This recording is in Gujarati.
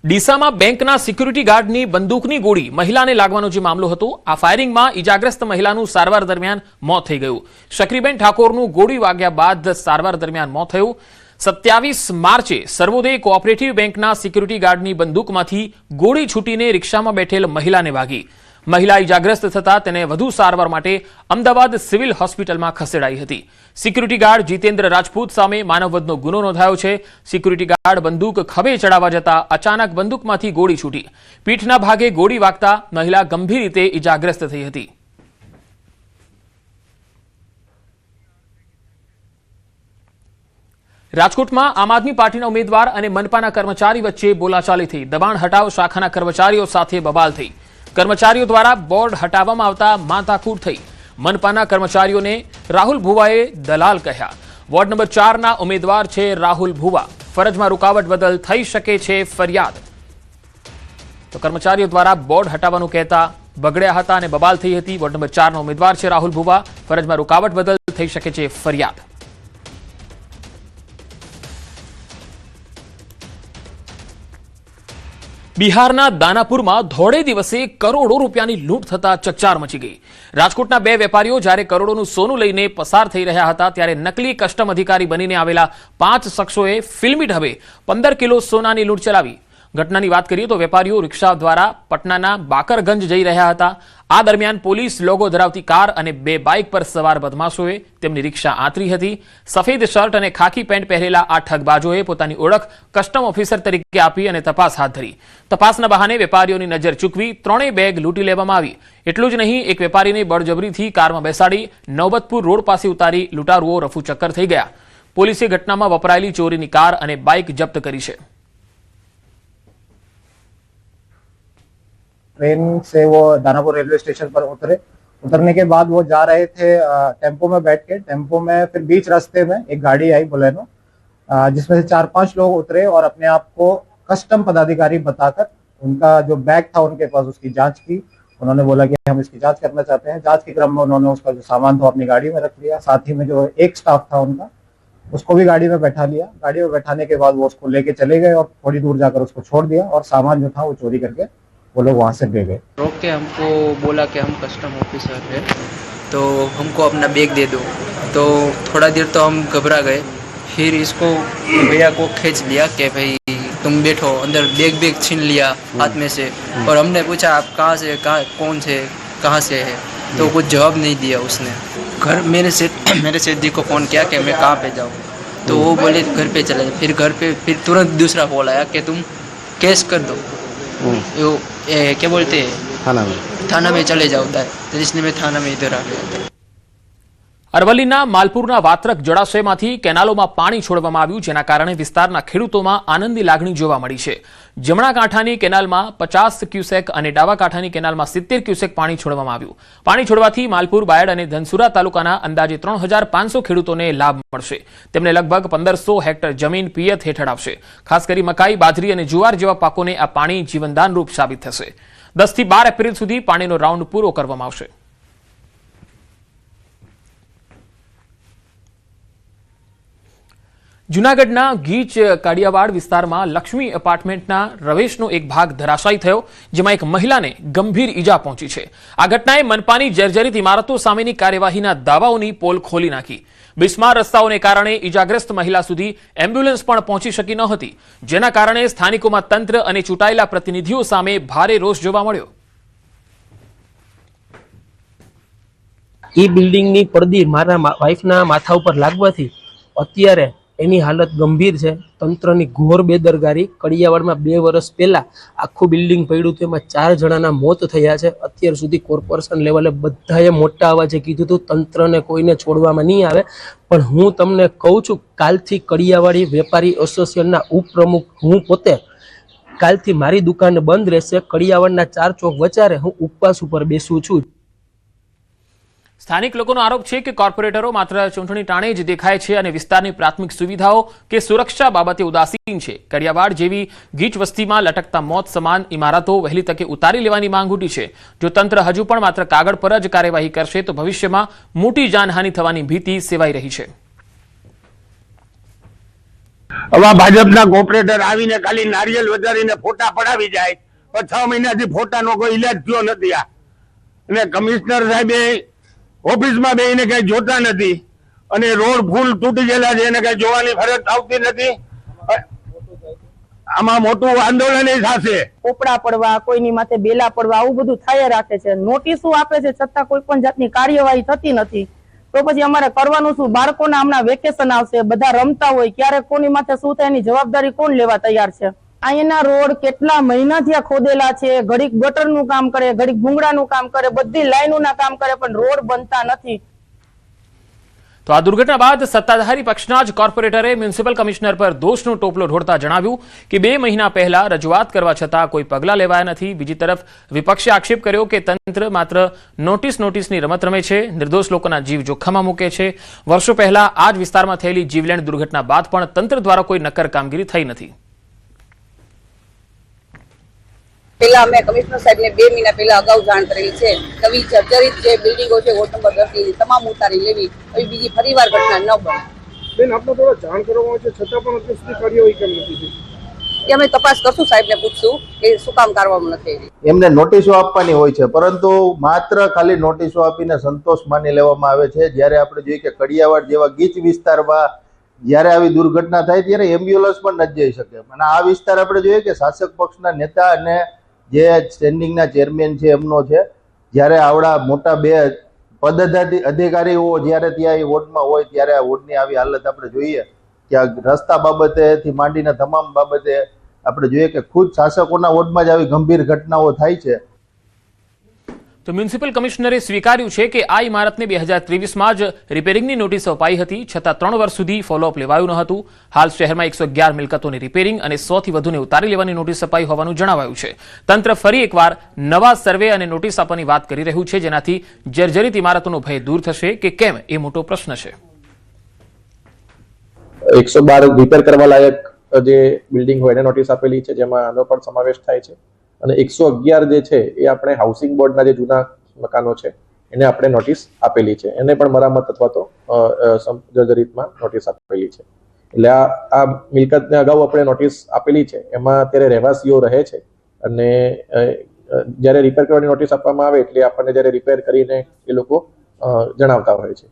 ડીસામાં બેંકના સિક્યુરિટી ગાર્ડની બંદૂકની ગોળી મહિલાને લાગવાનો જે મામલો હતો, આ ફાયરિંગમાં ઈજાગ્રસ્ત મહિલાનું સારવાર દરમિયાન મોત થઈ ગયું. શકરીબેન ઠાકોરનું ગોળી વાગ્યા બાદ સારવાર દરમિયાન મોત થયું. 27 માર્ચે સર્વોદય કોઓપરેટિવ બેંકના સિક્યુરિટી ગાર્ડની બંદૂકમાંથી ગોળી છૂટીને રિક્ષામાં બેઠેલ મહિલાને વાગી. મહિલા ઈજાગ્રસ્ત થતા તેને વધુ સારવાર માટે અમદાવાદ સિવિલ હોસ્પિટલમાં ખસેડાઈ હતી. સિક્યુરિટી ગાર્ડ જીતેન્દ્ર રાજપૂત સામે માનવવધનો ગુનો નોંધાયો છે. સિક્યુરિટી ગાર્ડ બંદૂક ખભે ચડાવવા જતા અચાનક બંદૂકમાંથી ગોળી છૂટી. પીઠના ભાગે ગોળી વાગતા મહિલા ગંભીર રીતે ઈજાગ્રસ્ત થઈ હતી. રાજકોટમાં આમ આદમી પાર્ટીના ઉમેદવાર અને મનપાના કર્મચારી વચ્ચે બોલાચાલી થઈ. દબાણ હટાવ શાખાના કર્મચારીઓ સાથે બબાલ થઈ. કર્મચારીઓ દ્વારા બોર્ડ હટાવવામાં આવતા માથાકૂટ થઈ. મનપાના કર્મચારીઓને રાહુલ ભુવાએ દલાલ કહ્યા. વોર્ડ નંબર 4ના ઉમેદવાર છે રાહુલ ભુવા. ફરજમાં રૂકાવટ બદલ થઈ શકે છે ફરિયાદ. તો કર્મચારીઓ દ્વારા બોર્ડ હટાવવાનું કહેતા બગડ્યા હતા અને બબાલ થઈ હતી. વોર્ડ નંબર 4ના ઉમેદવાર છે રાહુલ ભુવા. ફરજમાં રૂકાવટ બદલ થઈ શકે છે ફરિયાદ. બિહારના દાનાપુરમાં ધોળે દિવસે કરોડો રૂપિયાની લૂંટ થતા ચકચાર મચી ગઈ. રાજકોટના બે વેપારીઓ જ્યારે કરોડોનું સોનું લઈને પસાર થઈ રહ્યા હતા ત્યારે નકલી કસ્ટમ અધિકારી બનીને આવેલા 5 શખ્સોએ ફિલ્મી ઢબે 15 કિલો સોનાની લૂંટ ચલાવી. ઘટનાની વાત કરીએ તો વેપારીઓ રિક્ષા દ્વારા પટનાના બાકરગંજ જઈ રહ્યા હતા. આ દરમિયાન પોલીસ લોગો ધરાવતી કાર અને 2 બાઇક પર સવાર બદમાશોએ તેમની રિક્ષા આંતરી હતી. સફેદ શર્ટ અને ખાકી પેન્ટ પહેરેલા આ ઠગબાજોએ પોતાની ઓળખ કસ્ટમ ઓફિસર તરીકે આપી અને તપાસ હાથ ધરી. તપાસના બહાને વેપારીઓની નજર ચૂકવી 3 બેગ લૂંટી લેવામાં આવી. એટલું જ નહીં, એક વેપારીને બળજબરીથી કારમાં બેસાડી નૌબતપુર રોડ પાસે ઉતારી લૂંટારુઓ રફુચક્કર થઈ ગયા. પોલીસે ઘટનામાં વપરાયેલી ચોરીની કાર અને બાઇક જપ્ત કરી છે. ट्रेन से वो दानापुर रेलवे स्टेशन पर उतरने के बाद वो जा रहे थे टेम्पो में बैठ के. टेम्पो में फिर बीच रास्ते में एक गाड़ी आई बोलेनो, जिसमें से 4-5 लोग उतरे और अपने आप को कस्टम पदाधिकारी बताकर उनका जो बैग था उनके पास उसकी जांच की. उन्होंने बोला कि हम इसकी जांच करना चाहते हैं. जांच के क्रम में उन्होंने उसका जो सामान था अपनी गाड़ी में रख लिया. साथ ही में जो एक स्टाफ था उनका, उसको भी गाड़ी में बैठा लिया. गाड़ी में बैठाने के बाद वो उसको लेके चले गए और थोड़ी दूर जाकर उसको छोड़ दिया और सामान जो था वो चोरी करके वो लोग वहाँ से ले गए. रोक के हमको बोला कि हम कस्टम ऑफिसर है तो हमको अपना बैग दे दो. तो थोड़ा देर तो हम घबरा गए. फिर इसको भैया को खींच लिया कि भाई तुम बैठो. अंदर बैग छीन लिया हाथ में से और हमने पूछा आप कहाँ से, कौन से, कहाँ से है, तो कुछ जवाब नहीं दिया उसने. मेरे सेठ जी को फ़ोन किया कि मैं कहाँ पे जाऊँ, तो वो बोले घर पे चले जाओ. फिर घर पे फिर तुरंत दूसरा कॉल आया कि तुम केस कर दो. क्या बोलते हैं थाना में चले जाओ. तो इसलिए मैं थाना में इधर आ गया. અરવલ્લીના માલપુરના વાત્રક જળાશયમાંથી કેનાલોમાં પાણી છોડવામાં આવ્યું, જેના કારણે વિસ્તારના ખેડૂતોમાં આનંદની લાગણી જોવા મળી છે. જમણા કાંઠાની કેનાલમાં 50 ક્યુસેક અને ડાબા કાંઠાની કેનાલમાં 70 ક્યુસેક પાણી છોડવામાં આવ્યું. પાણી છોડવાથી માલપુર, બાયડ અને ધનસુરા તાલુકાના અંદાજે 3500 ખેડૂતોને લાભ મળશે. તેમને લગભગ 1500 હેક્ટર જમીન પિયત હેઠળ આવશે. ખાસ કરી મકાઈ, બાજરી અને જુવાર જેવા પાકોને આ પાણી જીવનદાનરૂપ સાબિત થશે. 10 થી 12 એપ્રિલ સુધી પાણીનો રાઉન્ડ પૂરો કરવામાં આવશે. જૂનાગઢના ગીચ કાડિયાવાડ વિસ્તારમાં લક્ષ્મી એપાર્ટમેન્ટના રવેશનો એક ભાગ ધરાશાયી થયો, જેમાં એક મહિલાને ગંભીર ઈજા પહોંચી છે. આ ઘટનાએ મનપાની જર્જરિત ઇમારતો સામેની કાર્યવાહીના દાવાઓની પોલ ખોલી નાખી. બિસ્માર રસ્તાઓને કારણે ઈજાગ્રસ્ત મહિલા સુધી એમ્બ્યુલન્સ પણ પહોંચી શકી ન હતી, જેના કારણે સ્થાનિકોમાં તંત્ર અને ચૂંટાયેલા પ્રતિનિધિઓ સામે ભારે રોષ જોવા મળ્યો. એ બિલ્ડિંગની પડદી મારા વાઈફના માથા ઉપર લાગવાથી અત્યારે એની હાલત ગંભીર છે. તંત્રની ઘોર બેદરકારી. કડિયાવાડમાં 2 વર્ષ પહેલા આખું બિલ્ડિંગ પડ્યું હતું, એમાં 4 જણાના મોત થયા છે. અત્યાર સુધી કોર્પોરેશન લેવલે બધાએ મોટા અવાજે કીધું હતું તંત્રને કોઈને છોડવામાં નહીં આવે. પણ હું તમને કહું છું, કાલથી કડિયાવાડી વેપારી એસોસિએશનના ઉપપ્રમુખ હું પોતે, કાલથી મારી દુકાન બંધ રહેશે. કડિયાવાડના 4 ચોક વચારે હું ઉપવાસ ઉપર બેસું છું. સ્થાનિક લોકોનો આરોપ છે કે કોર્પોરેટરો માત્ર ચૂંટણી ટાણે જ દેખાય છે અને વિસ્તારની પ્રાથમિક સુવિધાઓ કે સુરક્ષા બાબતે ઉદાસીન છે. કડિયાવાડ જેવી ગીચ વસ્તીમાં લટકતા મોત સમાન ઇમારતો વહેલી તકે ઉતારી લેવાની માંગ ઉઠી છે. જો તંત્ર હજુ પણ માત્ર કાગળ પર જ કાર્યવાહી કરશે તો ભવિષ્યમાં મોટી જાનહાનિ થવાની ભીતિ સેવાઈ રહી છે. હવે ભાજપના કોર્પોરેટર આવીને ખાલી નારિયેલ વધારીને ફોટા પડાવી જાય, પણ 6 મહિનાથી ફોટાનો કોઈ ઇલાજ થયો નથી. આ અને કમિશનર સાહેબે ઓફિસમાં બેસીને કઈ જોતા નથી, અને રોડ ફૂલ તૂટી ગયેલા છે, એને કઈ જોવાની ફરજ આવતી નથી. આમાં મોટું આંદોલન થશે. પોપડા પડવા, કોઈની માથે બેલા પડવા, આવું બધું થયા રાખે છે. નોટિસો આપે છે છતાં કોઈ પણ જાતની કાર્યવાહી થતી નથી. તો પછી અમારે કરવાનું શું? બાળકોના હમણાં વેકેશન આવશે, બધા રમતા હોય, ક્યારે કોની માથે શું થાય એની જવાબદારી કોણ લેવા તૈયાર છે? અહીંના રોડ કેટલા મહિનાથી આ ખોદેલા છે. ઘડીક ગટરનું કામ કરે, ઘડીક ભૂંગળાનું કામ કરે, બધી લાઈનોના કામ કરે, પણ રોડ બનતા નથી. તો આ દુર્ઘટના બાદ સત્તાધારી પક્ષના જ કોર્પોરેટરે મ્યુનિસિપલ કમિશનર પર દોષનો ટોપલો ઢોળતા જણાવ્યું કે 2 મહિના પહેલા રજૂઆત કરવા છતાં કોઈ પગલાં લેવાયા નથી. બીજી તરફ વિપક્ષે આક્ષેપ કર્યો કે તંત્ર માત્ર નોટિસની રમત રમે છે, નિર્દોષ લોકોના જીવ જોખમમાં મૂકે છે. વર્ષો પહેલા આ જ વિસ્તારમાં થયેલી જીવલેણ દુર્ઘટના બાદ પણ તંત્ર દ્વારા કોઈ નક્કર કામગીરી થઈ નથી. પહેલા અમે કમિશનર સાહેબને 2 મહિના પહેલા અગાઉ જાણ કરેલી છે. નવી જર્જરિત જે બિલ્ડિંગો છે વોર્ડ નંબર 10 ની તમામ ઉતારી લેવી, હવે બીજી ફરીવાર ઘટના ન બને. બેન, આપને થોડા જાણ કરવામાં આવે છે છતાં પણ અત્યાર સુધી કાર્યવાહી કેમ નથી થઈ? એ અમે તપાસ કરશું, સાહેબને પૂછશું કે શું કામ કરવામાં નથી આવી. એમને નોટિસો આપવાની હોય છે, પરંતુ માત્ર ખાલી નોટિસો આપીને સંતોષ માની લેવામાં આવે છે. જ્યારે આપણે જોઈએ કે કડિયાવાડ જેવા ગીચ વિસ્તારમાં જ્યારે આવી દુર્ઘટના થાય ત્યારે એમ્બ્યુલન્સ પણ નથી જઈ શકે. અને આ વિસ્તાર આપણે જોઈએ કે શાસક પક્ષના નેતા અને જે સ્ટેન્ડિંગના ચેરમેન છે એમનો છે. જ્યારે આવડા મોટા 2 અધિકારીઓ જ્યારે ત્યાં એ વોર્ડમાં હોય ત્યારે આ વોર્ડની આવી હાલત આપણે જોઈએ કે આ રસ્તા બાબતેથી માંડીને તમામ બાબતે આપણે જોઈએ કે ખુદ શાસકોના વોર્ડમાં જ આવી ગંભીર ઘટનાઓ થાય છે. તો મ્યુનિસિપલ કમિશનરે સ્વીકાર્યું છે કે આ ઇમારતને 2023માં જ રિપેરિંગની નોટિસ અપાઈ હતી, છતાં 3 વર્ષ સુધી ફોલોઅપ લેવાયું ન હતું. હાલ શહેરમાં 111 મિલકતોની રિપેરિંગ અને 100 થી વધુને ઉતારી લેવાની નોટિસ અપાઈ હોવાનું જણાવાયું છે. તંત્ર ફરી એકવાર નવા સર્વે અને નોટિસ આપવાની વાત કરી રહ્યું છે, જેનાથી જર્જરિત ઇમારતોનો ભય દૂર થશે કે કેમ એ મોટો પ્રશ્ન છે. 112 રિપેર કરવા લાયક જે બિલ્ડિંગ હોય એને નોટિસ આપેલી છે, જેમાં આનો પણ સમાવેશ થાય છે. અને 111 જે છે એ આપણે હાઉસિંગ બોર્ડના જે જૂના મકાનો છે એને આપણે નોટિસ આપેલી છે. એને પણ મરામત અથવા તો જર્જરિતમાં નોટિસ આપેલી છે. એટલે આ મિલકતને અગાઉ આપણે નોટિસ આપેલી છે, એમાં અત્યારે રહેવાસીઓ રહે છે. અને જ્યારે રિપેર કરવાની નોટિસ આપવામાં આવે એટલે આપણને જ્યારે રિપેર કરીને એ લોકો જણાવતા હોય છે.